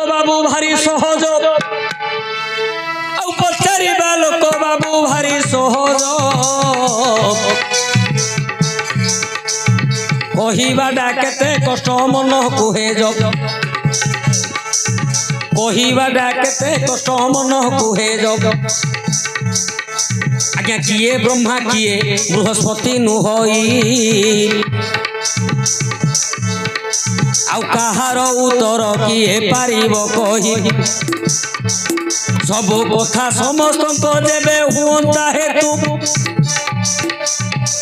बाबू भारी सहज पचारिबा लोक बाबू भारी सहज कहिबाटा केते कष्ट मन कुहे जग कहिबाटा केते कष्ट मन कुहे जग आज्ञा किए ब्रह्मा किए बृहस्पति नुहई आउ कहार उत्तर किए पारिब कहि सब कथा समस्त जेबे हुअंता हेतु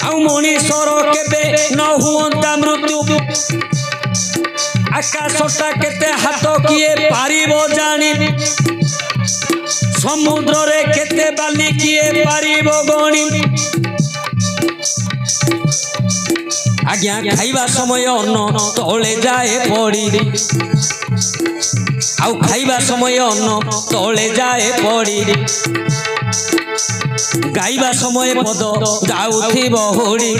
आउ मनीषर केबे न हुअंता मृत्यु आकाशटा केते हाथ किए पारिब जानी समुद्र रे केते बाली किए पारिब गणी आज्ञा खाइबा समय अन्न तले जाए पड़ी आउ खाइबा समय अन्न तले जाए पड़ी गाइबा समय पद जाउथिब होड़ी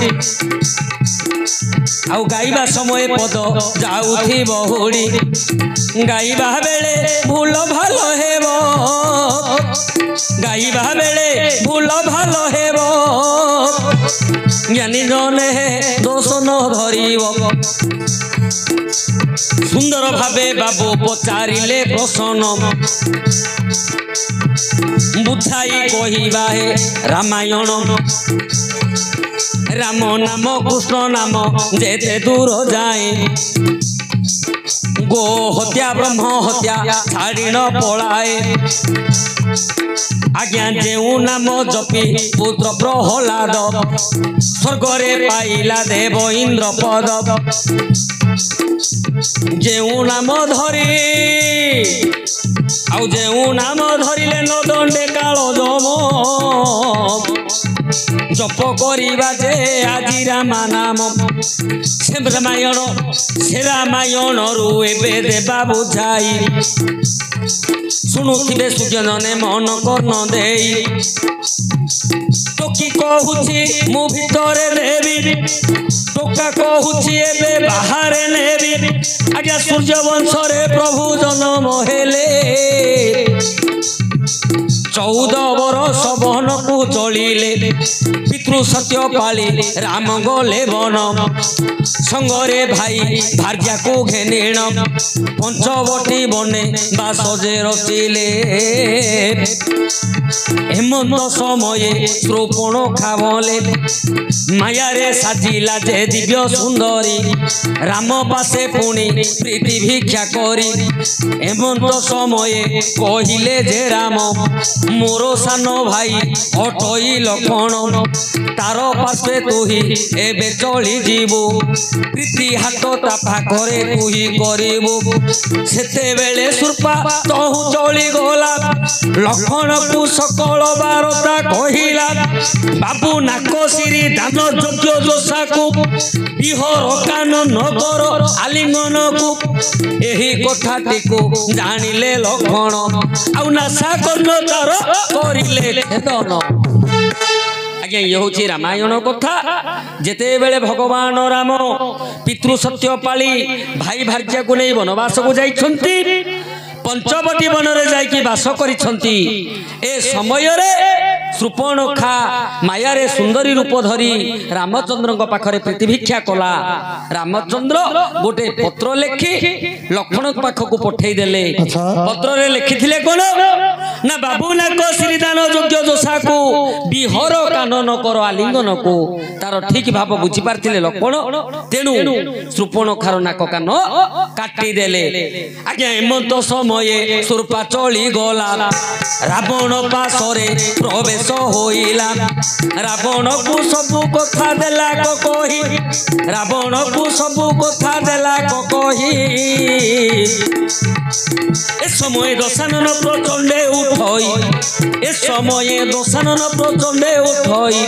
आउ गाइबा समय पद जाउथिब होड़ी गाइबा बेले भूल भालो हेबो गाइबा बेले भूल भालो हेबो ज्ञानी जने दोष न धरिब सुंदर भावे बाबू पचारिले प्रसन्न बुझाई कहिबा हे रामायण राम नाम कृष्ण नाम जेते दूर जाए गो हत्या ब्रह्म हत्या छाड़ी न पलाए आज्ञा जेऊ नाम जपी पुत्र प्रहलाद स्वर्गरे पाइला देव इंद्र पद जेऊ नाम धरी आउ जेऊ नाम धरिले न दंडे काल जम जप करिबा जे आजी रामा नाम से रामायण रु एबे देबा बुझाई शुणुथिबे सुजनने मन कर्ण देई टोकी कहूची मु भितरे देवी टोका कहूची एबे बाहरे नेबी आज्ञा सूर्य वंश रे प्रभु जन्म हेले 14 वर्ष वन को चलिले पितृ सत्य पाली राम गले वन संगरे भाई भार्या को घेनिण पंचवटी बने बासजे रचिले हेमंत समय श्रोपण खावले माया रे साजिला जे दिव्य सुंदरी राम पासे पुणी प्रीति भिक्षा करी हेमंत समय कहिले जे राम मोरो सानो भाई अटई लक्षण तार पासे तुही एबे चली जीवु प्रीति हाथ ता पाखरे तुही करिबु सेते बेले सुरपा तहु चली गला लक्षण को सकल बारता कहिला बाबू नाको सिरी दान योग्य जोसा को बिहर कान नगर आलिंगन को एही कथाटी को जानिले लक्षण आउ नासा कर्ण तार करिले खेदन आज्ञा ये हूँ रामायण कथा जेते बेले भगवान राम पितृ सत्य पाली भाई भार्या को नहीं वनवास को जाइछंती पंचवटी वन रे जाइकी बास करिछंती ए समय रे शूर्पणखा माया रे सुंदरी रूप धरी रामचंद्र पाखरे प्रीति भिक्षा कला रामचंद्र गोटे पत्र लेखि लक्ष्मण पाखक पठेई देले पत्र रे लिखिथिले कोन ना बाबू नाक श्रीदान योग्य जोसा को बिहर कानन कर आलिंगन को तार ठीक भाव बुझी पारथिले लक्ष्मण तेनु शूर्पणखार नाक कान काटी देले आज्ञा हेमंत समय सुरपा चली गला रावण पासरे प्रवेश होइला रावण को सबु कथा देला कहि रावण को सबु कथा देला कहि ए समय दशानन प्रचंडे उठई ए समय दशानन प्रचंडे उठई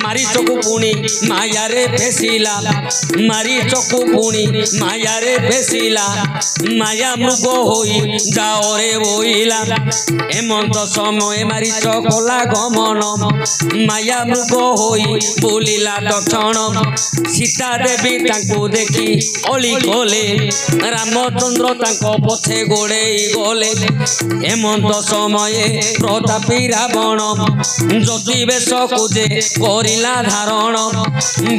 मारी चकु पुणी माया रे फेसिला मारी चकु पुणी माया रे फेसिला माया मृग होई जाओ रे बोइला एमंत समय मारी चकला गमन माया मृग होई बोलिला दक्षण सीता देवी तांको देखी अली गले रामचंद्र तांको पछे गोड़ेई गले एमंत समय प्रतापी रावण ज्योति बेश कुजे करिला धारण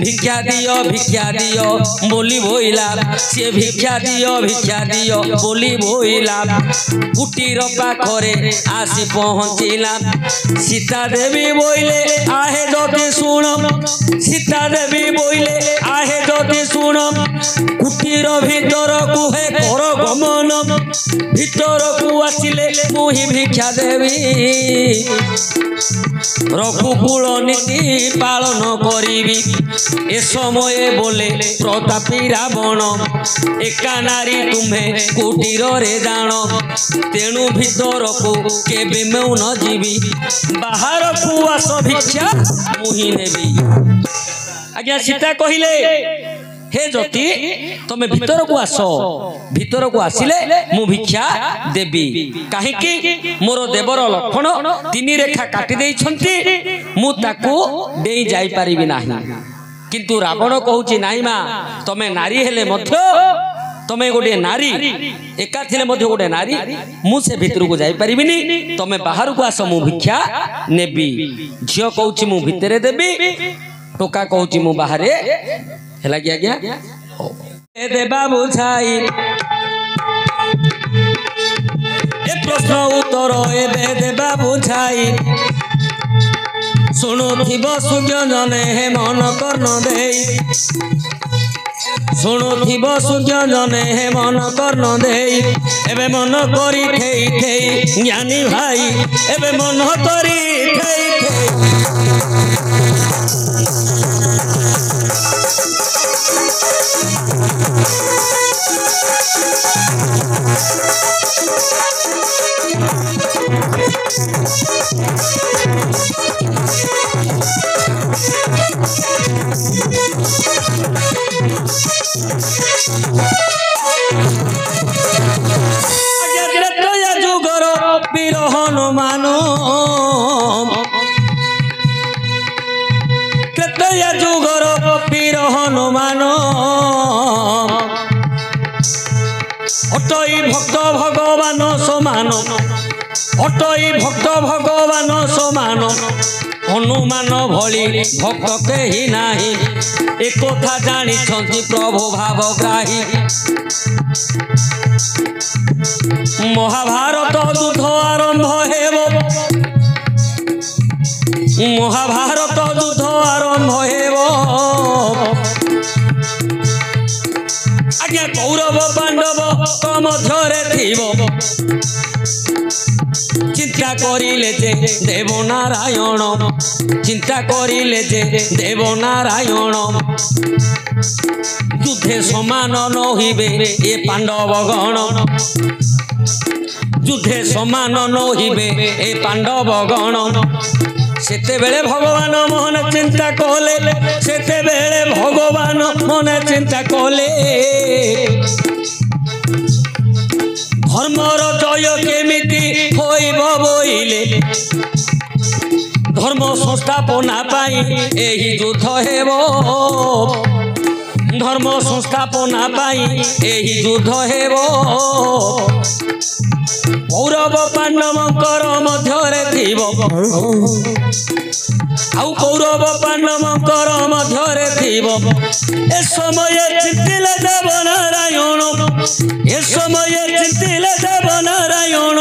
भिक्षा दियो बोली बोइला से भिक्षा दियो बोली बोइला कुटीर पाखरे आसी पहुँचिला सीता देवी बोइले आहे जति शुण सीता देवी बोइले आहे जति शुण कुटीर भीतर कुहे कर गमन भीतर को आसिले मुहि भिक्षा देवी रघुकुल नीति पालन करी ए समय बोले प्रतापी रावण एका नारी तुम्हें कुटीर रे जान तेणु भीतर को केबे मैं न जीवी बाहर को आस भिक्षा मुहि नेबी आज्ञा सीता कहिले हे ज्योति तमे भीतर को आस भीतर को आसिले मु भिक्षा देबी काहेकि मोर देवर लक्षण 3 रेखा काटी देई छंती मु ताकू देई जाई परिबि नाही किंतु रावण कहूची नाही मा तमे नारी हेले मध्य तमे गोटे नारी एका थिले मध्य गोटे नारी मु से भीतर को जाई परिबिनी तमे बाहर को आस मु भिक्षा नेबी झियो कहूची मु भितरे देबी टोका कहूची मु बाहरे हेला कि आज्ञा ए देबा बुझाई ए प्रश्न उत्तर ए देबा बुझाई शुणुथिब सूर्य जने हे मन कर्ण देई शुणुथिब सूर्य जने हे मन कर्ण देई एबे मन करी ठेई ठेई ज्ञानी भाई एबे मन करी ठेई ठेई जुगर वीर हनुमान कृतया जुगर वीर हनुमान अटई भक्त भगवान समान अटई भक्त भगवान समान हनुमान भली भक्त केही नाही एक कथा जानी प्रभु भावग्राही महाभारत युद्ध आरंभ हेब महाभारत युद्ध आरंभ हेब आज्ञा कौरव पांडव मध्य थीब चिंता करिले जे देव नारायण चिंता करिले जे देव नारायण युद्धे समान न होइबे ए पांडव गण युद्धे समान न होइबे ए पांडव गण सेते बेले भगवान मन चिंता कले सेते बेले भगवान मन चिंता कले धर्मर जय केमिति होइब बोइले धर्म संस्थापना पाई एही युद्ध हेब धर्म संस्थापना पाई एही युद्ध हेब कौरव पांडवंकर मध्यरे थीब आउ कौरव पांडवंकर मध्यरे थीब ए समय चिंतिले देव नारायण ए समय चिंतिले देव नारायण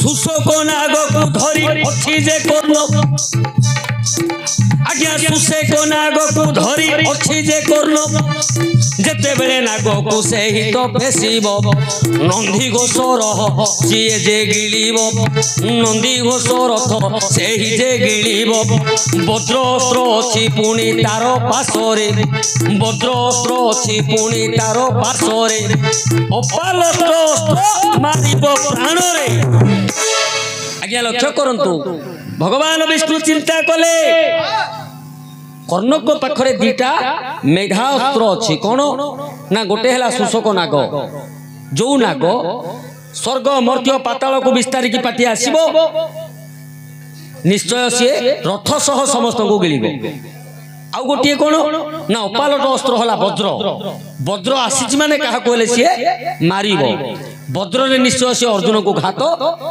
सुशोक नाग को धरी अछि जे कर्ण आज्ञा सुशोक नाग को धरी अछि जे कर्ण जेते बेले नाग को सेही तो फेसिब नंदी घोषर सीए जे गिलिब नंदी घोषर सेही जे गिलिब वज्रअस्त्र अछि पुणी तार पाशरे वज्रअस्त्र अछि पुणी तार पाशरे अपालस्त्र मारिब प्राणरे आज्ञा लक्ष्य करंतु भगवान विष्णु चिंता कले कर्णक पाखरे दीटा मेघास्त्र अच्छी कौन ना गोटे है सुशोक नाग जो नाग स्वर्ग मर्त्य पाताल को विस्तार की पाटी आसब निश्चय सी रथ सह समस्त को गिलिब आउ गोटे कौन ना अपालट अस्त्र हला वज्र वज्र आसी माने क्या कहले सी मारिब वज्र रे निश्चय सी अर्जुन को घात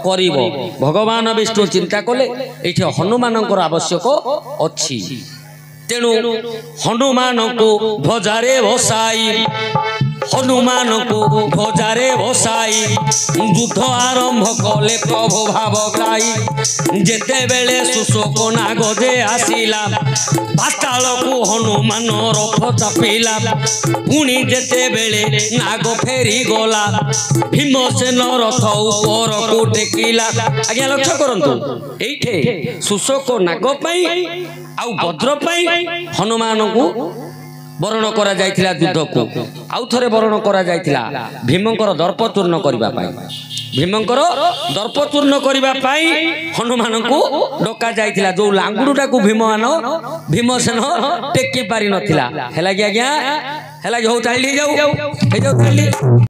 करिब भगवान विष्णु चिंता कले ये हनुमान आवश्यक अच्छी तेणु हनुमान को ध्वजारे बसाई हनुमान को ध्वजारे बसाई युद्ध आरंभ कले प्रभु भाव गाई जेते बेले सुशोक नाग जे आसिला पाताल को हनुमान रथ चापिला पुणी जेते बेले नाग फेरी गला भीमसेन रथ ऊपर को टेकिला आज्ञा लक्ष्य करंतु एठे सुशोक नाग पई आउ वज्र पई हनुमान को वरण करा जायतिला युद्ध को आउ थरे वरण करा जायतिला भीमंकर दर्प चूर्ण करिबा पाई भीमंकर दर्प चूर्ण करिबा पाई हनुमान को डका जायतिला जो लांगुडुटा को भीमसेन टेकी पारि नथिला हेला कि आज्ञा हेला कि हो चाली जाऊ हे जाऊ चाली